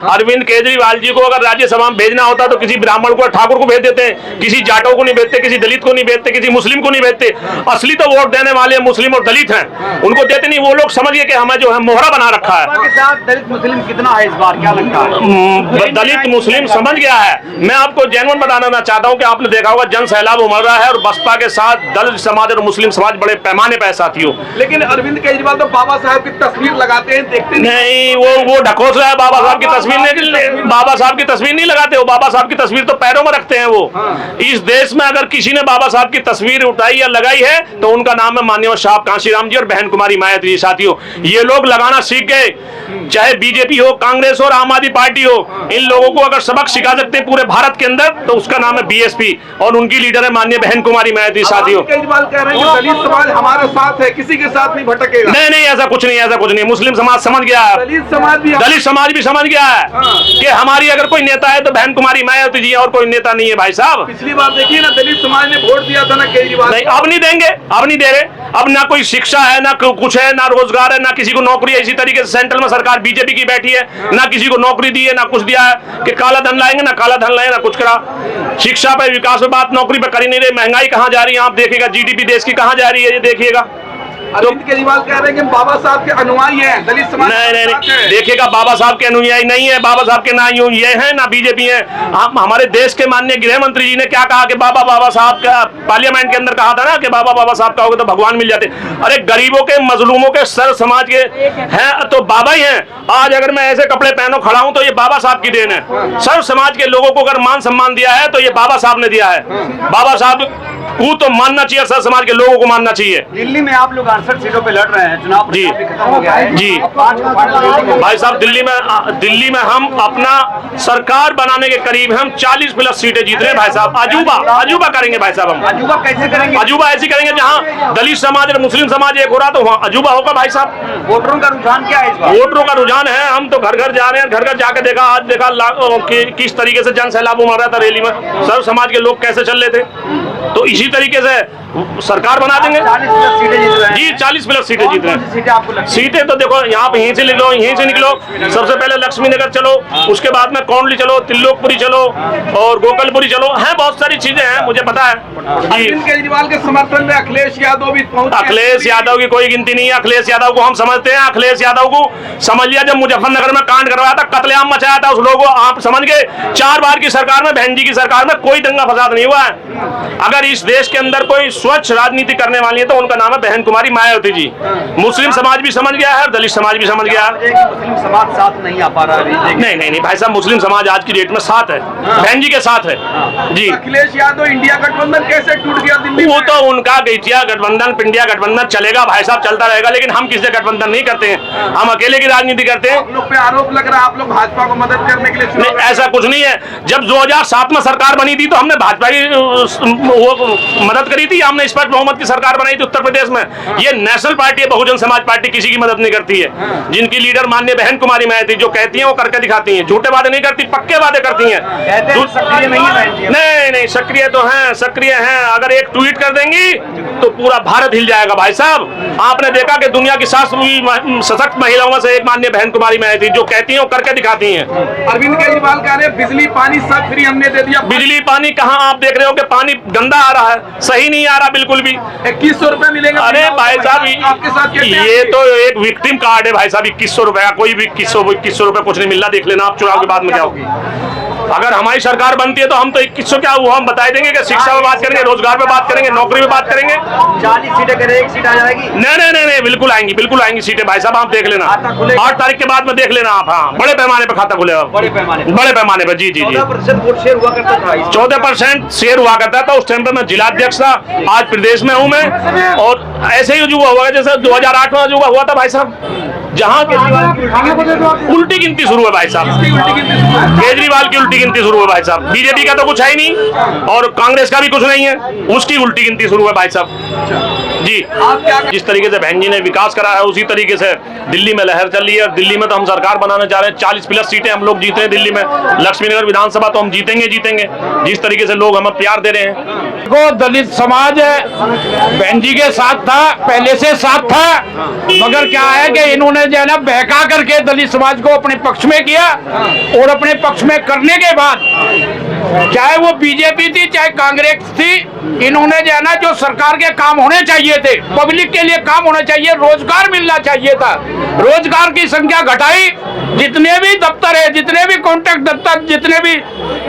अरविंद केजरीवाल जी को अगर राज्यसभा में भेजना होता तो किसी ब्राह्मण को, ठाकुर को भेज देते, किसी जाटों को नहीं भेजते, किसी दलित को नहीं भेजते, किसी मुस्लिम को नहीं भेजते। असली तो वोट देने वाले मुस्लिम और दलित हैं, उनको देते नहीं। वो लोग समझिए कि हमें जो है मोहरा बना रखा है। दलित मुस्लिम कितना है इस बार, क्या लगता है? दलित मुस्लिम समझ गया है। मैं आपको जेन्युइन बताना चाहता हूँ कि आपने देखा होगा जन सैलाब उमड़ रहा है और बसपा के साथ दलित समाज और मुस्लिम समाज बड़े पैमाने पर साथियों। लेकिन अरविंद केजरीवाल तो बाबा साहब की तस्वीर लगाते हैं, देखते नहीं। वो ढकोस रहा है। बाबा साहब की तस्वीर नहीं, बाबा साहब की तस्वीर नहीं लगाते हो। बाबा साहब की तस्वीर तो पैरों में रखते हैं वो। इस देश में अगर किसी ने बाबा साहब की तस्वीर उठाई या लगाई है तो उनका नाम है माननीय साहब कांशीराम जी और बहन कुमारी मायावती जी। साथियों, ये लोग लगाना सीख गए, चाहे बीजेपी हो, कांग्रेस हो और आम आदमी पार्टी हो। इन लोगों को अगर सबक सिखा सकते हैं पूरे भारत के अंदर तो उसका नाम है बीएसपी और उनकी लीडर है माननीय बहन कुमारी मायावती। साथियों, केजरीवाल कह रहे हैं कि दलित समाज हमारे साथ है, किसी के साथ नहीं भटकेगा। नहीं, ऐसा कुछ नहीं, ऐसा कुछ नहीं। मुस्लिम समाज समझ गया है, दलित समाज भी समझ गया है कि हमारी अगर कोई नेता है तो बहन कुमारी मायावती जी, और कोई नेता नहीं है भाई साहब। पिछली बार देखिए ना, दलित समाज ने वोट दिया था ना केजरीवाल। नहीं, अब नहीं देंगे, अब नहीं दे रहे। अब ना कोई शिक्षा है, ना कुछ है, ना रोजगार है, ना किसी को नौकरी है। इसी तरीके से सेंट्रल में सरकार बीजेपी की बैठी है, ना किसी को नौकरी दी है, ना कुछ दिया है कि काला धन लाएंगे, ना काला धन लाएंगे, ना कुछ करा। शिक्षा पे, विकास पे बात, नौकरी पे कर ही नहीं रहे। महंगाई कहाँ जा रही है आप देखिएगा, जीडीपी देश की कहाँ जा रही है ये देखिएगा। अरविंद केजरीवाल कह रहे हैं कि बाबा साहब के अनुयायी हैं, दलित समाज। नहीं, देखिएगा, बाबा साहब के अनुयायी नहीं है। बाबा साहब के ना ये हैं ना बीजेपी है। हमारे देश के माननीय गृह मंत्री जी ने क्या कहा कि बाबा साहब का पार्लियामेंट के अंदर कहा था ना कि बाबा साहब कहोगे तो भगवान मिल जाते। अरे गरीबों के, मजलूमों के, सर समाज के हैं तो बाबा ही हैं। आज अगर मैं ऐसे कपड़े पहनो खड़ा हूं तो ये बाबा साहब की देन है। सर समाज के लोगों को अगर मान सम्मान दिया है तो ये बाबा साहब ने दिया है। बाबा साहब को तो मानना चाहिए, सर समाज के लोगों को मानना चाहिए। दिल्ली में आप लोग 68 सीटों पे लड़ रहे हैं, चुनाव जी खत्म हो गया है। जी भाई साहब, दिल्ली में हम अपना सरकार बनाने के करीब हम 40+ सीटें जीत रहे हैं भाई साहब। अजूबा करेंगे भाई साहब। हम अजूबा कैसे करेंगे? अजूबा ऐसे करेंगे जहां दलित समाज और मुस्लिम समाज एक हो रहा तो वहां अजूबा होगा भाई साहब। वोटरों का रुझान क्या है इस बार? वोटरों का रुझान है, हम तो घर घर जा रहे हैं, घर घर जाकर देखा, आज देखा किस तरीके से जन सैलाब उमड़ रहा था रैली में। सर्व समाज के लोग कैसे चल रहे थे। तो इसी तरीके से सरकार बना देंगे। 40+ सीटें जीत रहे हैं जी, 40+ सीटें जीत रहे हैं। सीटें आपको लगती सीटें तो देखो, यहाँ पे यहीं से निकलो, यहीं से निकलो। सबसे पहले लक्ष्मी नगर चलो, उसके बाद में कौंडली चलो, त्रिलोकपुरी चलो और गोकलपुरी चलो। है बहुत सारी चीजें हैं, मुझे पता है। अरविंद केजरीवाल के समर्थन में अखिलेश यादव भी पहुंचे। अखिलेश यादव की कोई गिनती नहीं है। अखिलेश यादव को हम समझते हैं। अखिलेश यादव को समझ लिया जब मुजफ्फरनगर में कांड करवाया था, कत्लेआम मचाया था, उस लोगों आप समझ गए। 4 बार की सरकार में, बहन जी की सरकार में कोई दंगा फसाद नहीं हुआ है। अगर इस देश के अंदर कोई स्वच्छ राजनीति करने वाली है तो उनका नाम है बहन कुमारी मायावती जी। मुस्लिम समाज भी समझ गया है, दलित समाज भी समझ गया है। मुस्लिम समाज साथ नहीं आ पा रहा है। नहीं भाई साहब, मुस्लिम समाज आज की डेट में साथ है, बहन जी के साथ है जी। अखिलेश यादव इंडिया गठबंधन कैसे टूट गया दिल्ली में? वो तो उनका गठिया गठबंधन, पिंडिया गठबंधन चलेगा भाई साहब, चलता रहेगा। लेकिन हम किसी से गठबंधन नहीं करते हैं, हम अकेले की राजनीति करते हैं। आप लोग पे आरोप लग रहा है आप लोग भाजपा को मदद करने के लिए। नहीं, ऐसा कुछ नहीं है। जब 2007 में सरकार बनी थी तो हमने भाजपा की मदद करी थी। हमने स्पष्ट बहुमत की सरकार बनाई थी उत्तर प्रदेश में। ये नेशनल पार्टी है, बहुजन समाज पार्टी किसी की मदद नहीं करती है। जिनकी लीडर माननीय बहन कुमारी मायावती जो कहती हैं वो करके दिखाती हैं। झूठे वादे नहीं करती, पक्के वादे करती हैं। सक्रिय नहीं है। नहीं, सक्रिय तो हैं, सक्रिय हैं। अगर एक ट्वीट कर देंगी तो पूरा भारत हिल जाएगा भाई साहब। आपने देखा कि दुनिया की सशक्त महिलाओं में से एक माननीय बहन कुमारी मायावती जो कहती हैं वो करके दिखाती हैं। अरविंद केजरीवाल कह रहे हैं बिजली पानी सब फ्री हमने दे दिया। बिजली पानी कहाँ? आप देख रहे हो कि पानी गंदा आ रहा है, सही नहीं आ रहा बिल्कुल भी। 2100 रुपए मिलेगा। अरे भाई साहब, आपके साथ ये तो एक विक्टिम कार्ड है भाई साहब। 2100 रुपए का कोई भी 2100 रुपए कुछ नहीं मिल रहा। देख लेना आप चुनाव के बाद में क्या होगी। अगर हमारी सरकार बनती है तो हम तो 2100 क्या हुआ हम बता देंगे कि शिक्षा पे बात करेंगे, रोजगार पे बात करेंगे, नौकरी पे बात करेंगे। 40 सीटें करें, 1 सीट आ जाएगी। नहीं, बिल्कुल आएंगी सीटें भाई साहब। आप देख लेना 8 तारीख के बाद में देख लेना आप। हाँ, बड़े पैमाने पे खाता खुलेगा, बड़े पैमाने पे। जी 14% वोट शेयर हुआ करता था। 14% शेयर हुआ करता था। उस टाइम पे मैं जिला अध्यक्ष था, आज प्रदेश में हूँ मैं। और ऐसे ही अजूबा हुआ जैसे 2008 में अजूबा हुआ था भाई साहब, जहाँ उल्टी गिनती शुरू है भाई साहब। केजरीवाल की उल्टी गिनती शुरू है भाई साहब। बीजेपी का तो कुछ है ही नहीं और कांग्रेस का भी कुछ नहीं है, उसकी उल्टी गिनती शुरू है भाई साहब जी। जिस तरीके से बहन जी ने विकास करा है उसी तरीके से दिल्ली में लहर चल रही है। और दिल्ली में तो हम सरकार बनाने जा रहे हैं। 40+ सीटें हम लोग जीते हैं दिल्ली में। लक्ष्मीनगर विधानसभा तो हम जीतेंगे। जिस तरीके से लोग हमें प्यार दे रहे हैं। को दलित समाज बहन जी के साथ था, पहले से साथ था, मगर क्या है कि इन्होंने जो है ना बहका करके दलित समाज को अपने पक्ष में किया, और अपने पक्ष में करने के बाद चाहे वो बीजेपी थी चाहे कांग्रेस थी, इन्होंने जो है ना जो सरकार के काम होने चाहिए थे, पब्लिक के लिए काम होना चाहिए, रोजगार मिलना चाहिए था, रोजगार की संख्या घटाई। जितने भी दफ्तर है, जितने भी कॉन्ट्रैक्ट दफ्तर, जितने भी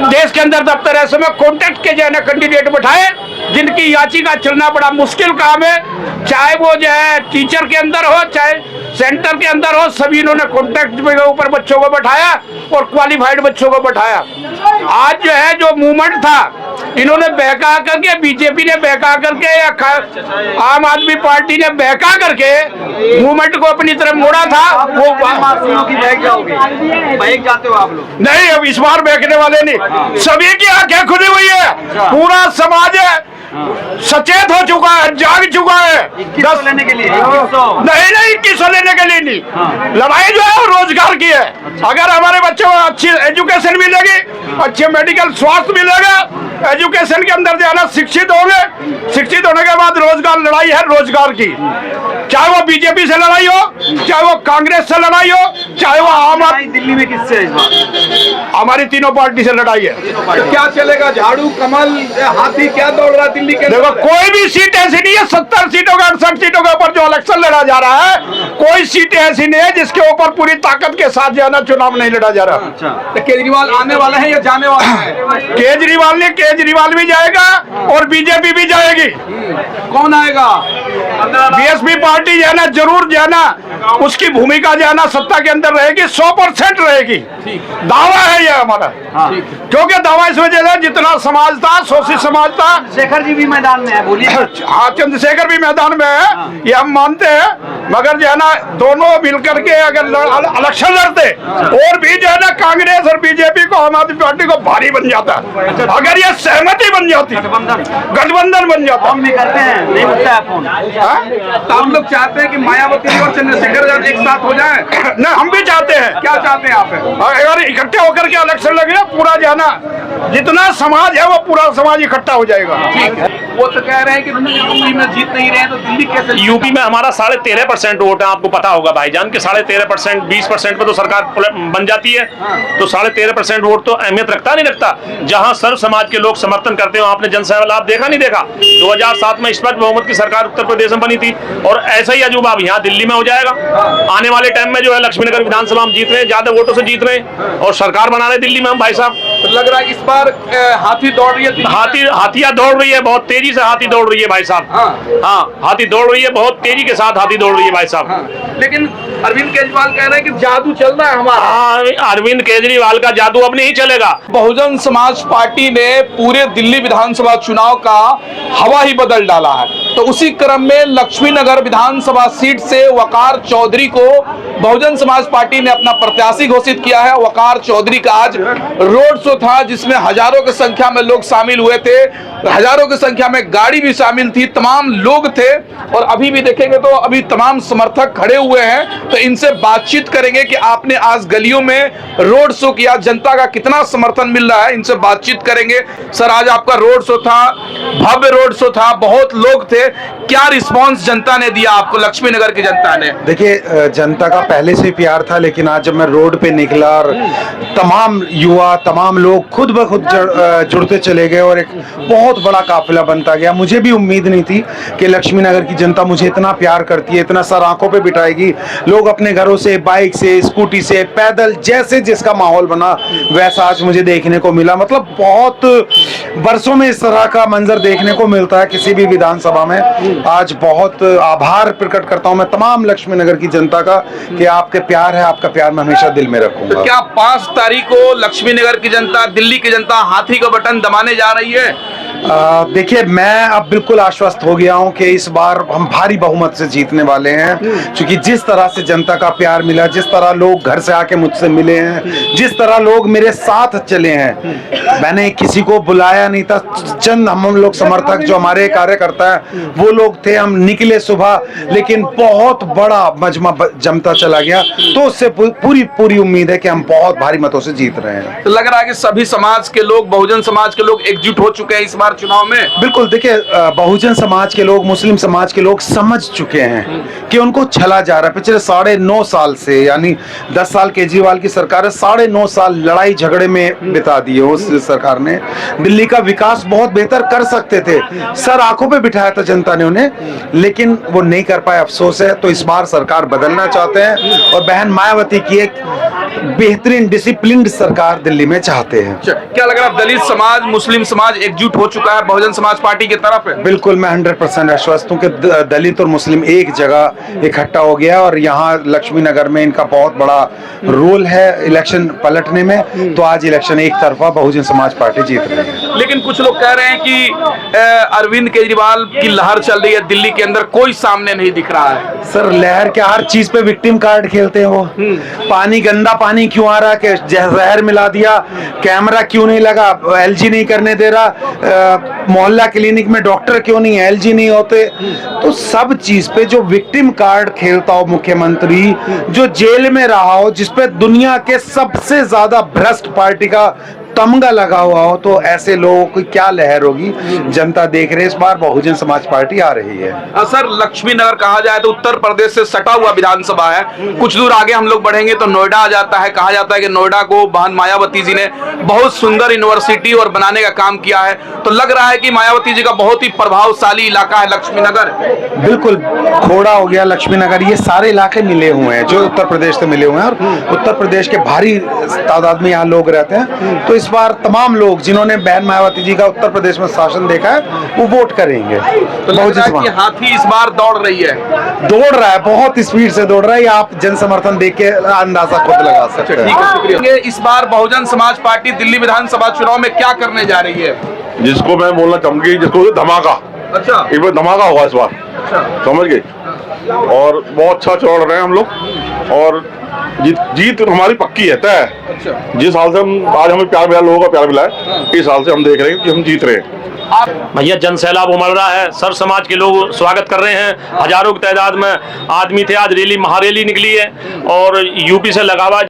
देश के अंदर दफ्तर है, उसमें कॉन्ट्रैक्ट के जो है ना कैंडिडेट बैठाए, जिनकी याचिका चलना बड़ा मुश्किल काम है, चाहे वो जो है टीचर के अंदर हो चाहे सेंटर के अंदर हो, सभी इन्होंने कॉन्ट्रैक्ट के ऊपर बच्चों को बैठाया और क्वालिफाइड बच्चों को बैठाया। आज जो है जो मूवमेंट था, इन्होंने बहका करके, बीजेपी ने बहका करके या आम आदमी पार्टी ने बहका करके मूवमेंट को अपनी तरफ मोड़ा था। वो बहक जाते हो आप लोग? नहीं, अब इस बार बहकने वाले नहीं, सभी की आंखें खुली हुई है, पूरा समाज है सचेत हो चुका है, जाग चुका है। 2100 लेने के लिए नहीं 2100 लेने के लिए नहीं, लड़ाई जो है वो रोजगार की है। अगर हमारे बच्चों को अच्छी एजुकेशन मिलेगी, अच्छे मेडिकल स्वास्थ्य मिलेगा, एजुकेशन के अंदर जाना, शिक्षित होंगे, शिक्षित होने के बाद रोजगार, लड़ाई है रोजगार की, चाहे वो बीजेपी से लड़ाई हो, चाहे वो कांग्रेस से लड़ाई हो, चाहे वो आम आदमी। दिल्ली में किससे है इस बार? हमारी तीनों पार्टी से लड़ाई है। तो क्या चलेगा, झाड़ू, कमल, हाथी, क्या दौड़ रहा है दिल्ली के? देखो, कोई भी सीट ऐसी नहीं है, 70 सीटों का 68 सीटों के ऊपर जो इलेक्शन लड़ा जा रहा है, कोई सीट ऐसी नहीं है जिसके ऊपर पूरी ताकत के साथ जो है ना चुनाव नहीं लड़ा जा रहा। अच्छा, तो केजरीवाल आने वाले हैं या जाने वाले हैं? केजरीवाल भी जाएगा और बीजेपी भी जाएगी। कौन आएगा? बीएसपी पार्टी जो है ना जरूर जो है ना उसकी भूमिका जो है ना सत्ता के अंदर रहेगी, 100% रहेगी। दावा है ये हमारा, क्योंकि दावा इस वजह से जितना समाज था, शोषित समाज था। शेखर जी भी मैदान में है, बोलिए। हाँ, चंद्रशेखर भी मैदान में है, ये हम मानते हैं, मगर जो है ना दोनों मिलकर के अगर इलेक्शन लड़ते और भी जो है ना कांग्रेस और बीजेपी को, आम आदमी पार्टी को भारी बन जाता। अगर ये सहमति बन जाती, गठबंधन बन जाता। फोन में करते हैं, नहीं उठता है फोन। तो हम लोग चाहते हैं कि मायावती और चंद्रशेखर एक साथ हो जाए। ना, हम भी चाहते हैं। क्या चाहते हैं आप? अगर इकट्ठे होकर के इलेक्शन लगे, पूरा जाना जितना समाज है वो पूरा समाज इकट्ठा हो जाएगा। वो तो कह रहे हैं कि यूपी में जीत नहीं रहे तो दिल्ली कैसे? यूपी में हमारा 13.5% वोट है, आपको पता होगा भाईजान के 13.5%, 20% पे तो सरकार बन जाती है, तो 13.5% वोट तो अहमियत रखता नहीं रखता। जहां सर्व समाज के लोग समर्थन करते हो, आपने जनसभा लाभ देखा नहीं देखा? 2007 में स्पष्ट बहुमत की सरकार उत्तर प्रदेश में बनी थी, और ऐसा ही अजूबा अब यहाँ दिल्ली में हो जाएगा। आने वाले टाइम में जो है लक्ष्मीनगर विधानसभा हम जीत रहे हैं, ज्यादा वोटों से जीत रहे हैं, और सरकार बना रहे दिल्ली में हम। भाई साहब, तो लग रहा है कि इस बार हाथी दौड़ रही है, हाथियां दौड़ रही है, बहुत तेजी से हाथी दौड़ रही है भाई साहब। हाँ, हाथी दौड़ रही है, बहुत तेजी के साथ हाथी दौड़ रही है भाई साहब। लेकिन अरविंद केजरीवाल कह रहे हैं कि जादू चल रहा है हमारा। हाँ, अरविंद केजरीवाल का जादू अब नहीं चलेगा। बहुजन समाज पार्टी ने पूरे दिल्ली विधानसभा चुनाव का हवा ही बदल डाला है, तो उसी क्रम में लक्ष्मीनगर विधानसभा सीट से वकार चौधरी को बहुजन समाज पार्टी ने अपना प्रत्याशी घोषित किया है। वकार चौधरी का आज रोड शो था, जिसमें हजारों की संख्या में लोग शामिल हुए थे, हजारों की संख्या में गाड़ी भी शामिल थी, तमाम लोग थे, और अभी भी देखेंगे तो अभी तमाम समर्थक खड़े हुए हैं। तो इनसे बातचीत करेंगे कि आपने आज गलियों में रोड शो किया, जनता का कितना समर्थन मिल रहा है, इनसे बातचीत करेंगे। सर, आज आपका रोड शो था, भव्य रोड शो था, बहुत लोग थे, क्या रिस्पांस जनता ने दिया आपको, लक्ष्मीनगर की जनता ने? देखिए, जनता का पहले से प्यार था, लेकिन आज जब मैं रोड पे निकला और तमाम युवा, तमाम लोग खुद ब खुद जुड़ते चले गए और एक बहुत बड़ा काफिला बनता गया। मुझे भी उम्मीद नहीं थी कि लक्ष्मीनगर की जनता मुझे इतना प्यार करती है, इतना सर आंखों पे बिठाएगी। लोग अपने घरों से, बाइक से, स्कूटी से, पैदल, जैसे जिसका माहौल बना वैसा आज मुझे देखने को मिला। मतलब बहुत बरसों में इस तरह का मंजर देखने को मिलता है किसी भी विधानसभा में। आज बहुत आभार प्रकट करता हूं मैं तमाम लक्ष्मीनगर की जनता का कि आपके प्यार है, आपका प्यार मैं हमेशा दिल में रखूंगा। तो क्या 5 तारीख को लक्ष्मीनगर की जनता, दिल्ली की जनता हाथी का बटन दबाने जा रही है? देखिए, मैं अब बिल्कुल आश्वस्त हो गया हूं कि इस बार हम भारी बहुमत से जीतने वाले हैं, क्योंकि जिस तरह से जनता का प्यार मिला, जिस तरह लोग घर से आके मुझसे मिले हैं, जिस तरह लोग मेरे साथ चले हैं, मैंने किसी को बुलाया नहीं था। चंद हम लोग समर्थक जो हमारे कार्यकर्ता हैं वो लोग थे, हम निकले सुबह, लेकिन बहुत बड़ा मजमा जमता चला गया। तो उससे पूरी उम्मीद है कि हम बहुत भारी मतों से जीत रहे हैं। तो लग रहा है कि सभी समाज के लोग, बहुजन समाज के लोग एकजुट हो चुके हैं इस बार बार चुनाव में? बिल्कुल, देखिए बहुजन समाज के लोग, मुस्लिम समाज के लोग समझ चुके हैं कि उनको छला जा रहा है। पिछले 9.5 साल से, यानी 10 साल केजरीवाल की सरकार है, 9.5 साल लड़ाई झगड़े में बिता दिए उस सरकार ने। दिल्ली का विकास बहुत बेहतर कर सकते थे, सर आंखों पे बिठाया था जनता ने उन्हें, लेकिन वो नहीं कर पाए, अफसोस है। तो इस बार सरकार बदलना चाहते हैं और बहन मायावती की एक बेहतरीन डिसिप्लिन्ड सरकार दिल्ली में चाहते हैं। क्या लग रहा है, दलित समाज, मुस्लिम समाज एकजुट हो चुका है बहुजन समाज पार्टी की तरफ है? बिल्कुल, मैं 100% आश्वस्त हूँ कि दलित और मुस्लिम एक जगह इकट्ठा हो गया और यहाँ लक्ष्मी नगर में इनका बहुत बड़ा रोल है इलेक्शन पलटने में। तो आज इलेक्शन एक तरफा बहुजन समाज पार्टी जीत रही है। लेकिन कुछ लोग कह रहे हैं कि अरविंद केजरीवाल की लहर चल रही है दिल्ली के अंदर, कोई सामने नहीं दिख रहा है। सर लहर क्या, हर चीज पे विक्टिम कार्ड खेलते हैं वो। पानी, गंदा पानी क्यों आ रहा है, जहर मिला दिया, कैमरा क्यों नहीं लगा, एलजी नहीं करने दे रहा, मोहल्ला क्लिनिक में डॉक्टर क्यों नहीं है, एलजी नहीं होते। तो सब चीज पे जो विक्टिम कार्ड खेलता हो मुख्यमंत्री, जो जेल में रहा हो, जिसपे दुनिया के सबसे ज्यादा भ्रष्ट पार्टी का तमगा लगा हुआ हो, तो ऐसे लोगों की क्या लहर होगी, जनता देख रहे। इस बार बहुजन समाज पार्टी आ रही है। सर लक्ष्मी नगर कहा जाए तो उत्तर प्रदेश से सटा हुआ विधानसभा है। कुछ दूर आगे हम लोग बढ़ेंगे तो नोएडा आ जाता है। कहा जाता है कि नोएडा को बहन मायावती जी ने बहुत सुंदर यूनिवर्सिटी और बनाने का काम किया है। तो लग रहा है कि मायावती जी का बहुत ही प्रभावशाली इलाका है लक्ष्मी नगर। बिल्कुल, खोड़ा हो गया, लक्ष्मी नगर, ये सारे इलाके मिले हुए हैं जो उत्तर प्रदेश से मिले हुए हैं और उत्तर प्रदेश के भारी तादाद में यहाँ लोग रहते हैं। तो इस बार तमाम लोग जिन्होंने बहन मायावती जी का उत्तर प्रदेश में शासन देखा है वो वोट करेंगे। तो लग रहा है कि हाथी इस बार दौड़ रही है, दौड़ रहा है, बहुत स्पीड से दौड़ रहा है। आप जन समर्थन देख के अंदाजा खुद लगा सकते हैं। ठीक है, शुक्रिया। इस बार बहुजन समाज पार्टी दिल्ली विधानसभा चुनाव में क्या करने जा रही है? जिसको मैं बोलना चाहूंगी, जिसको धमाका, अच्छा, एक बार धमाका होगा इस बार, समझ गए। और बहुत अच्छा चुनाव लड़ रहे हैं हम लोग और जीत हमारी पक्की है, तय है। अच्छा। जिस हाल से हम आज हमें प्यार मिला, लोगों का प्यार मिला है, इस हाल से हम देख रहे हैं कि हम जीत रहे हैं। भैया जन सैलाब उमड़ रहा है, सर समाज के लोग स्वागत कर रहे हैं, हजारों की तादाद में आदमी थे। आज रैली, महारैली निकली है और यूपी से लगा हुआ